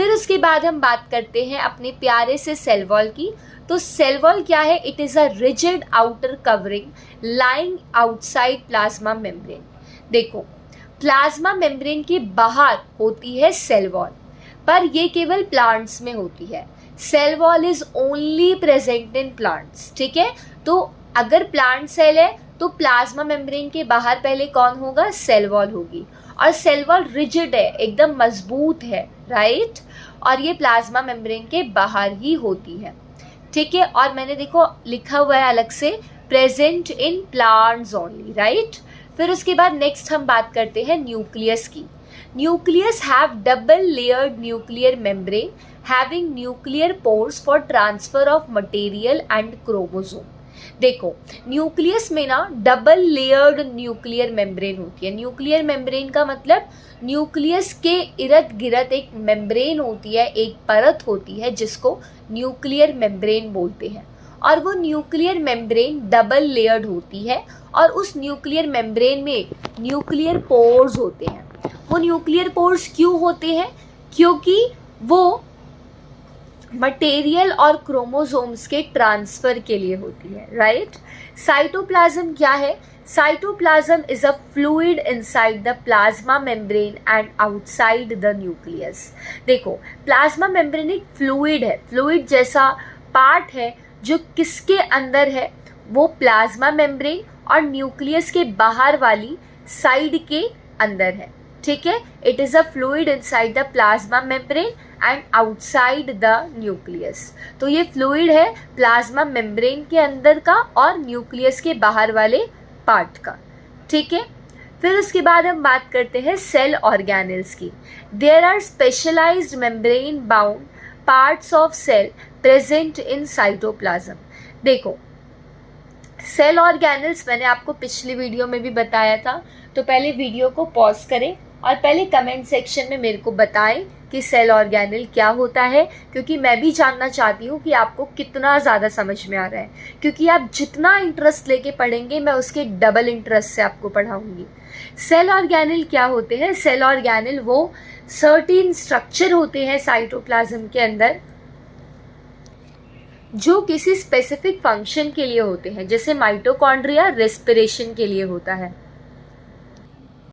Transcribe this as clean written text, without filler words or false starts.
फिर उसके बाद हम बात करते हैं अपने प्यारे से सेल वॉल की। तो सेल वॉल क्या है? It is a rigid outer covering lying outside plasma membrane. देखो, प्लाज्मा मेम्ब्रेन के बाहर होती है सेल वॉल, पर ये केवल प्लांट्स में होती है। Cell wall is only present in plants, ठीक है। तो अगर प्लांट सेल है तो प्लाज्मा मेम्ब्रेन के बाहर पहले कौन होगा? सेल वॉल होगी। और सेल वॉल रिजिड है, एकदम मजबूत है, राइट। और ये प्लाज्मा मेम्ब्रेन के बाहर ही होती है, ठीक है। और मैंने देखो लिखा हुआ है अलग से, present in plants only, right. फिर उसके बाद नेक्स्ट हम बात करते हैं न्यूक्लियस की। Nucleus have double layered nuclear membrane having nuclear pores for transfer of material and chromosome. देखो, न्यूक्लियस में ना डबल लेयर्ड न्यूक्लियर मेम्ब्रेन होती है। न्यूक्लियर मेम्ब्रेन का मतलब न्यूक्लियस के इर्द गिर्द एक मेम्ब्रेन होती है, एक परत होती है जिसको न्यूक्लियर मेम्ब्रेन बोलते हैं। और वो न्यूक्लियर मेम्ब्रेन डबल लेयर्ड होती है और उस न्यूक्लियर मेम्ब्रेन में न्यूक्लियर पोर्स होते हैं। वो न्यूक्लियर पोर्स क्यों होते हैं? क्योंकि वो मटेरियल और क्रोमोसोम्स के ट्रांसफर के लिए होती है, राइट। साइटोप्लाज्म क्या है? Cytoplasm is a fluid inside the plasma membrane and outside the nucleus. देखो, प्लाज्मा मेम्ब्रेन एक फ्लूइड है, फ्लूइड जैसा पार्ट है जो किसके अंदर है? वो प्लाज्मा मेम्ब्रेन और न्यूक्लियस के बाहर वाली साइड के अंदर है, ठीक है। It is a fluid inside the plasma membrane and outside the nucleus. तो ये फ्लूइड है प्लाज्मा मेम्ब्रेन के अंदर का और न्यूक्लियस के बाहर वाले पार्ट का, ठीक है। फिर उसके बाद हम बात करते हैं सेल ऑर्गेनल्स की। There are specialized membrane bound parts of cell present in cytoplasm. देखो, सेल ऑर्गेनल्स मैंने आपको पिछली वीडियो में भी बताया था, तो पहले वीडियो को पॉज करें और पहले कमेंट सेक्शन में मेरे को बताएं कि सेल ऑर्गेनल क्या होता है, क्योंकि मैं भी जानना चाहती हूँ कि आपको कितना ज़्यादा समझ में आ रहा है। क्योंकि आप जितना इंटरेस्ट लेके पढ़ेंगे मैं उसके डबल इंटरेस्ट से आपको पढ़ाऊँगी। सेल ऑर्गेनल क्या होते हैं? सेल ऑर्गेनल वो सर्टेन स्ट्रक्चर होते हैं साइटोप्लाज्म के अंदर जो किसी स्पेसिफिक फंक्शन के लिए होते हैं, जैसे माइटोकॉन्ड्रिया रेस्पिरेशन के लिए होता है।